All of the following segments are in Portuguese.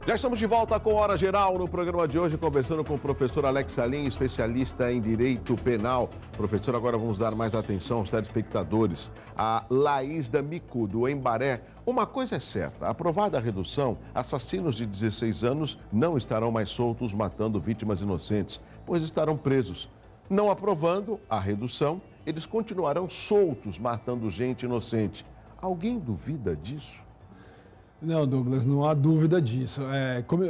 Já estamos de volta com Hora Geral no programa de hoje, conversando com o professor Alex Salim, especialista em Direito Penal. Professor, agora vamos dar mais atenção aos telespectadores. A Laís D'Amico, do Embaré. Uma coisa é certa, aprovada a redução, assassinos de 16 anos não estarão mais soltos matando vítimas inocentes, pois estarão presos. Não aprovando a redução, eles continuarão soltos matando gente inocente. Alguém duvida disso? Não, Douglas, não há dúvida disso.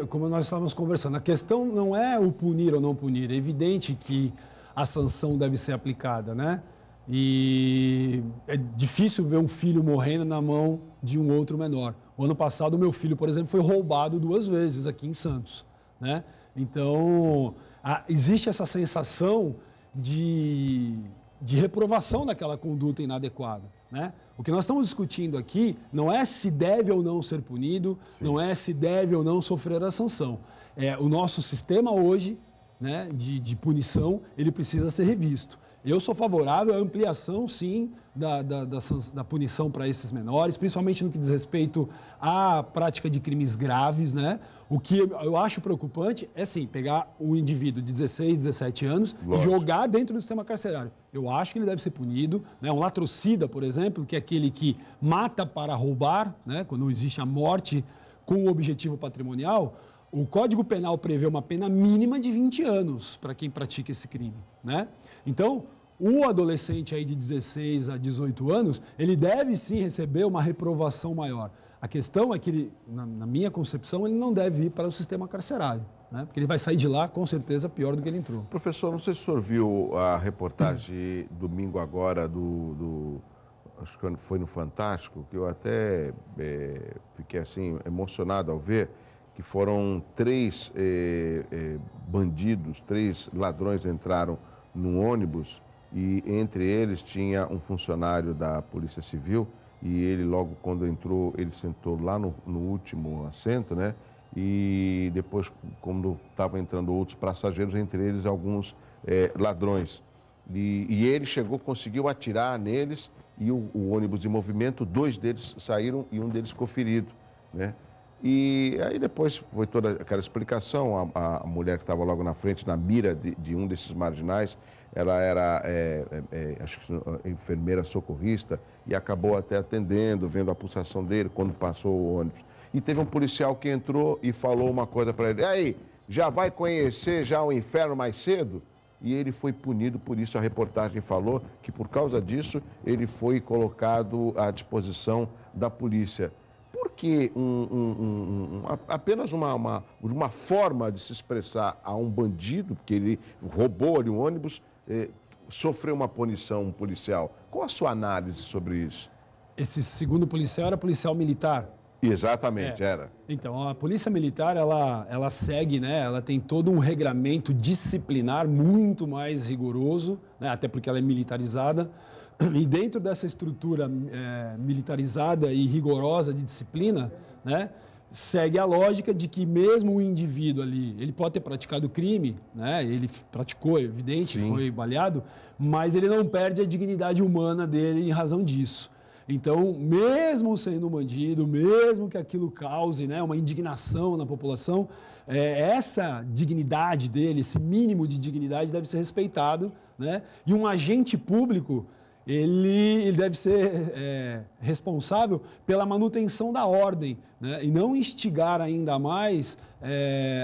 Como nós estávamos conversando, a questão não é o punir ou não punir. É evidente que a sanção deve ser aplicada, né? E é difícil ver um filho morrendo na mão de um outro menor. O ano passado, o meu filho, por exemplo, foi roubado 2 vezes aqui em Santos, né? Então, existe essa sensação de reprovação daquela conduta inadequada, né? O que nós estamos discutindo aqui não é se deve ou não ser punido, sim, não é se deve ou não sofrer a sanção. O nosso sistema hoje, né, de punição, ele precisa ser revisto. Eu sou favorável à ampliação, sim, da punição para esses menores, principalmente no que diz respeito à prática de crimes graves, né? O que eu acho preocupante é, sim, pegar um indivíduo de 16, 17 anos e jogar dentro do sistema carcerário. Eu acho que ele deve ser punido, né? Um latrocida, por exemplo, que é aquele que mata para roubar, né? Quando existe a morte com o objetivo patrimonial, o Código Penal prevê uma pena mínima de 20 anos para quem pratica esse crime, né? Então, o adolescente aí de 16 a 18 anos, ele deve sim receber uma reprovação maior. A questão é que, ele, na minha concepção, ele não deve ir para o sistema carcerário, né? Porque ele vai sair de lá, com certeza, pior do que ele entrou. Professor, não sei se o senhor viu a reportagem domingo agora acho que foi no Fantástico, que eu até fiquei assim emocionado ao ver, que foram 3 bandidos, 3 ladrões entraram num ônibus e entre eles tinha um funcionário da Polícia Civil e ele logo quando entrou, ele sentou lá no último assento, né? E depois, quando estavam entrando outros passageiros, entre eles alguns ladrões. E ele conseguiu atirar neles e o ônibus de movimento, 2 deles saíram e um deles ficou ferido, né? E aí depois foi toda aquela explicação, a mulher que estava logo na frente, na mira de um desses marginais, ela era, acho que enfermeira socorrista e acabou até atendendo, vendo a pulsação dele quando passou o ônibus. E teve um policial que entrou e falou uma coisa para ele, aí, já vai conhecer já o inferno mais cedo? E ele foi punido por isso, a reportagem falou que por causa disso ele foi colocado à disposição da polícia. Por que apenas uma forma de se expressar a um bandido, porque ele roubou ali um ônibus, sofreu uma punição policial? Qual a sua análise sobre isso? Esse segundo policial era policial militar? Exatamente, era. Então, a Polícia Militar, ela segue, né? Ela tem todo um regramento disciplinar muito mais rigoroso, né? Até porque ela é militarizada. E dentro dessa estrutura militarizada e rigorosa de disciplina, né, segue a lógica de que mesmo o indivíduo ali, ele pode ter praticado crime, né, ele praticou, é evidente, sim, foi baleado, mas ele não perde a dignidade humana dele em razão disso. Então, mesmo sendo um bandido, mesmo que aquilo cause, né, uma indignação na população, essa dignidade dele, esse mínimo de dignidade deve ser respeitado, né, e um agente público, ele deve ser responsável pela manutenção da ordem, né? E não instigar ainda mais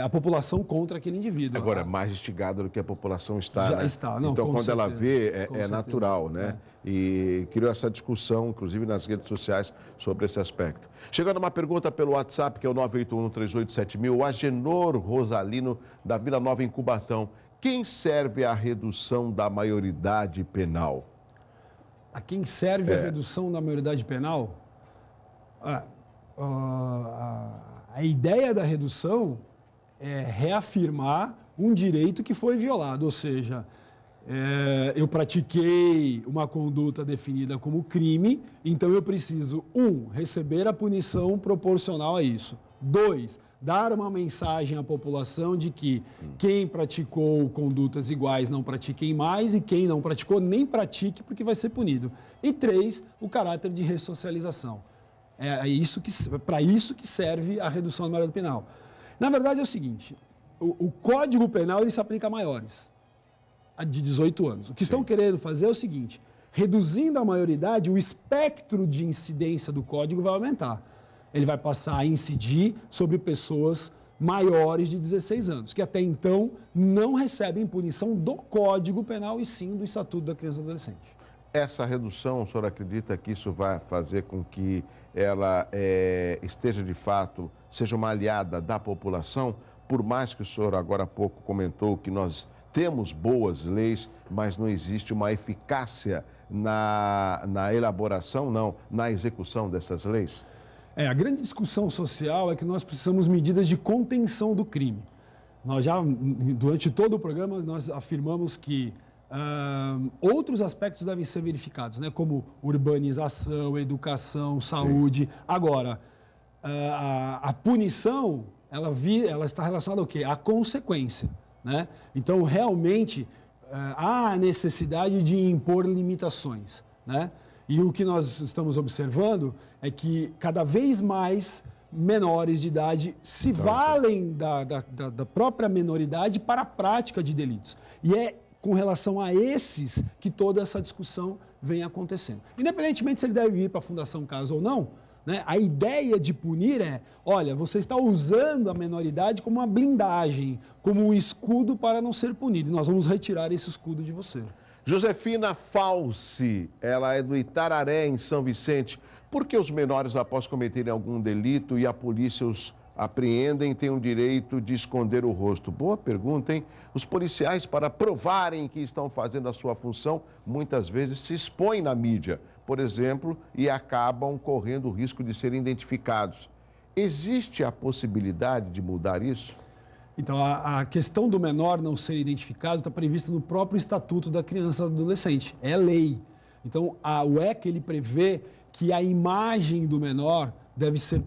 a população contra aquele indivíduo. Agora, mais instigada do que a população está, já né? está. Não, então, quando certeza, ela vê, é certeza, natural, né? E criou essa discussão, inclusive nas redes sociais, sobre esse aspecto. Chegando uma pergunta pelo WhatsApp, que é o 981-387000, o Agenor Rosalino, da Vila Nova, em Cubatão. Quem serve a redução da maioridade penal? A quem serve a redução da maioridade penal? A ideia da redução é reafirmar um direito que foi violado, ou seja, eu pratiquei uma conduta definida como crime, então eu preciso, 1, receber a punição proporcional a isso. 2, dar uma mensagem à população de que quem praticou condutas iguais não pratiquem mais e quem não praticou nem pratique porque vai ser punido. E 3, o caráter de ressocialização. Para isso que serve a redução da maioridade penal. Na verdade é o seguinte, o Código Penal ele se aplica a maiores, a de 18 anos. O que estão querendo fazer é o seguinte, reduzindo a maioridade, o espectro de incidência do Código vai aumentar. Ele vai passar a incidir sobre pessoas maiores de 16 anos, que até então não recebem punição do Código Penal e sim do Estatuto da Criança e do Adolescente. Essa redução, o senhor acredita que isso vai fazer com que ela esteja de fato, seja uma aliada da população? Por mais que o senhor agora há pouco comentou que nós temos boas leis, mas não existe uma eficácia na elaboração, não, na execução dessas leis? A grande discussão social é que nós precisamos de medidas de contenção do crime. Nós já, durante todo o programa, nós afirmamos que outros aspectos devem ser verificados, né? Como urbanização, educação, saúde. Sim. Agora, a punição, ela está relacionada ao quê? À consequência, né? Então, realmente, há a necessidade de impor limitações, né? E o que nós estamos observando é que cada vez mais menores de idade se valem da própria menoridade para a prática de delitos. E é com relação a esses que toda essa discussão vem acontecendo. Independentemente se ele deve ir para a Fundação Casa ou não, né, a ideia de punir é, olha, você está usando a menoridade como uma blindagem, como um escudo para não ser punido. E nós vamos retirar esse escudo de você. Josefina Falsi, ela é do Itararé, em São Vicente. Por que os menores, após cometerem algum delito e a polícia os apreendem, têm o direito de esconder o rosto? Boa pergunta, hein? Os policiais, para provarem que estão fazendo a sua função, muitas vezes se expõem na mídia, por exemplo, e acabam correndo o risco de serem identificados. Existe a possibilidade de mudar isso? Então, a questão do menor não ser identificado está prevista no próprio Estatuto da Criança e do Adolescente. É lei. Então, o ECA ele prevê que a imagem do menor deve ser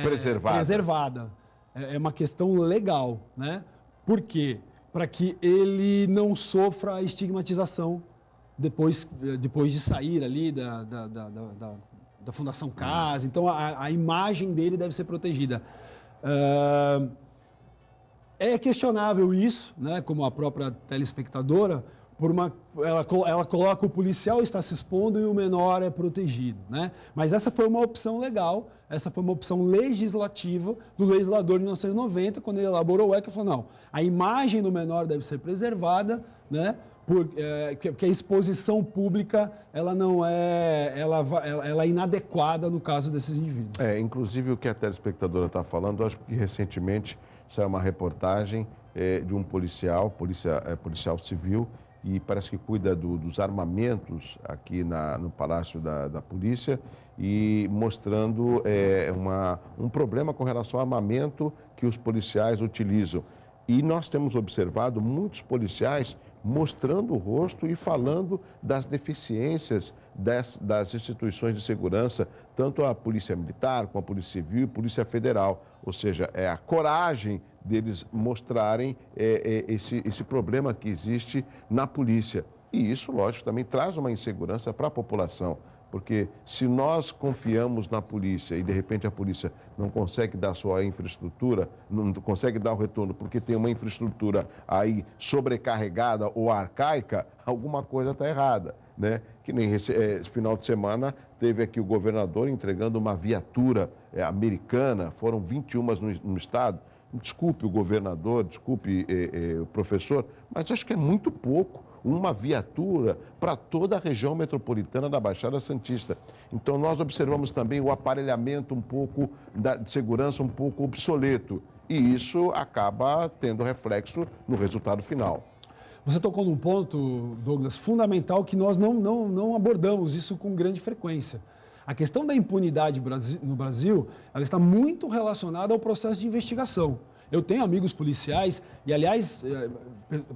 preservada. É uma questão legal, né? Por quê? Para que ele não sofra a estigmatização depois de sair ali da Fundação Casa. Então, a imagem dele deve ser protegida. É questionável isso, né? Como a própria telespectadora, ela coloca o policial está se expondo e o menor é protegido, né? Mas essa foi uma opção legal, essa foi uma opção legislativa do legislador de 1990, quando ele elaborou o ECA, falou, não, a imagem do menor deve ser preservada, né? Porque a exposição pública ela é inadequada no caso desses indivíduos. Inclusive o que a telespectadora está falando, acho que recentemente saiu uma reportagem de um policial civil, e parece que cuida dos armamentos aqui no Palácio da Polícia, e mostrando um problema com relação ao armamento que os policiais utilizam. E nós temos observado muitos policiais mostrando o rosto e falando das deficiências das instituições de segurança, tanto a Polícia Militar, como a Polícia Civil e a Polícia Federal. Ou seja, é a coragem deles mostrarem esse problema que existe na polícia. E isso, lógico, também traz uma insegurança para a população. Porque se nós confiamos na polícia e, de repente, a polícia não consegue dar sua infraestrutura, não consegue dar o retorno porque tem uma infraestrutura aí sobrecarregada ou arcaica, alguma coisa está errada, né? Que nem esse final de semana teve aqui o governador entregando uma viatura americana, foram 21 no estado. Desculpe o governador, desculpe o professor, mas acho que é muito pouco. Uma viatura para toda a região metropolitana da Baixada Santista. Então, nós observamos também o aparelhamento de segurança um pouco obsoleto. E isso acaba tendo reflexo no resultado final. Você tocou num ponto, Douglas, fundamental, que nós não abordamos isso com grande frequência. A questão da impunidade no Brasil, ela está muito relacionada ao processo de investigação. Eu tenho amigos policiais, e aliás,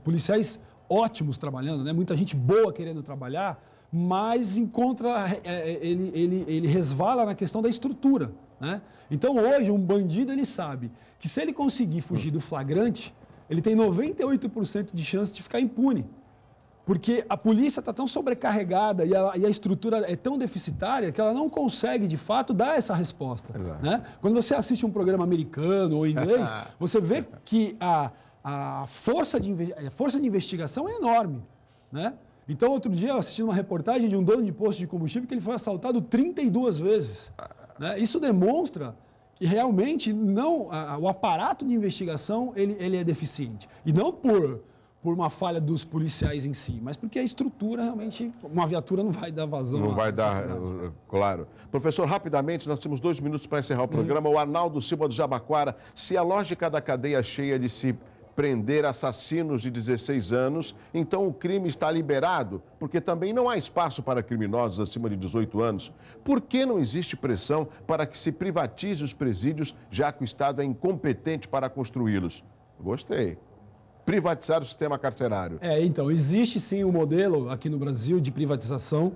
policiais ótimos trabalhando, né? Muita gente boa querendo trabalhar, mas ele resvala na questão da estrutura, né? Então, hoje, um bandido, ele sabe que se ele conseguir fugir do flagrante, ele tem 98% de chance de ficar impune. Porque a polícia está tão sobrecarregada e a estrutura é tão deficitária que ela não consegue, de fato, dar essa resposta. Né? Quando você assiste um programa americano ou inglês, você vê que a força de investigação é enorme. Né? Então, outro dia, eu assisti uma reportagem de um dono de posto de combustível que ele foi assaltado 32 vezes. Né? Isso demonstra que realmente o aparato de investigação ele é deficiente. E não por uma falha dos policiais em si, mas porque a estrutura realmente, uma viatura não vai dar vazão. Não vai dar, claro. Professor, rapidamente, nós temos 2 minutos para encerrar o programa. O Arnaldo Silva do Jabaquara, se a lógica da cadeia cheia de se prender assassinos de 16 anos, então o crime está liberado, porque também não há espaço para criminosos acima de 18 anos. Por que não existe pressão para que se privatize os presídios, já que o Estado é incompetente para construí-los? Gostei. Privatizar o sistema carcerário. Então, existe sim um modelo aqui no Brasil de privatização.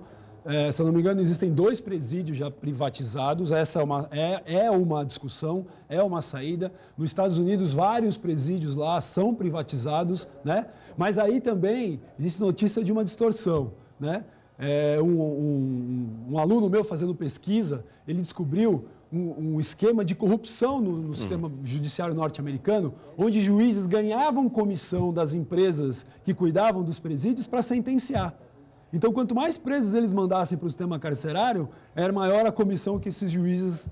Se eu não me engano, existem 2 presídios já privatizados. Essa é uma discussão, é uma saída. Nos Estados Unidos, vários presídios lá são privatizados, né? Mas aí também existe notícia de uma distorção, né? Um aluno meu fazendo pesquisa, ele descobriu um esquema de corrupção no sistema judiciário norte-americano, onde juízes ganhavam comissão das empresas que cuidavam dos presídios para sentenciar. Então, quanto mais presos eles mandassem para o sistema carcerário, era maior a comissão que esses juízes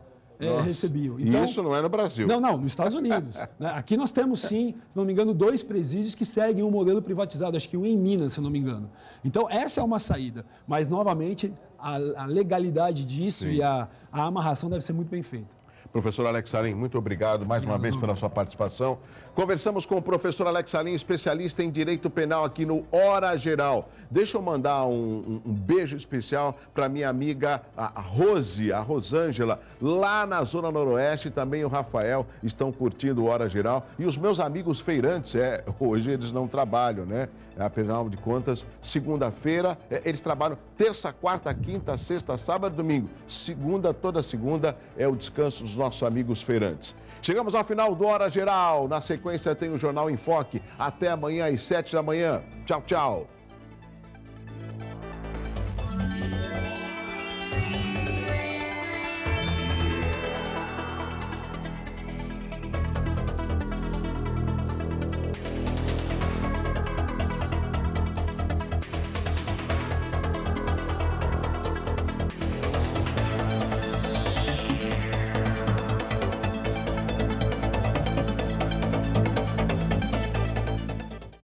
recebiam. Então, e isso não é no Brasil. Não, nos Estados Unidos. Né? Aqui nós temos, sim, se não me engano, 2 presídios que seguem um modelo privatizado, acho que um em Minas, se não me engano. Então, essa é uma saída. Mas, novamente, a legalidade disso e a amarração deve ser muito bem feita. Professor Alex Salim, muito obrigado mais uma vez pela sua participação. Conversamos com o professor Alex Salim, especialista em Direito Penal aqui no Hora Geral. Deixa eu mandar um beijo especial para minha amiga a Rose, a Rosângela, lá na Zona Noroeste, também o Rafael estão curtindo o Hora Geral. E os meus amigos feirantes, hoje eles não trabalham, né? Afinal de contas, segunda-feira, eles trabalham terça, quarta, quinta, sexta, sábado e domingo. Toda segunda é o descanso dos nossos amigos feirantes. Chegamos ao final do Hora Geral. Na sequência tem o Jornal em Foque. Até amanhã às 7 da manhã. Tchau, tchau.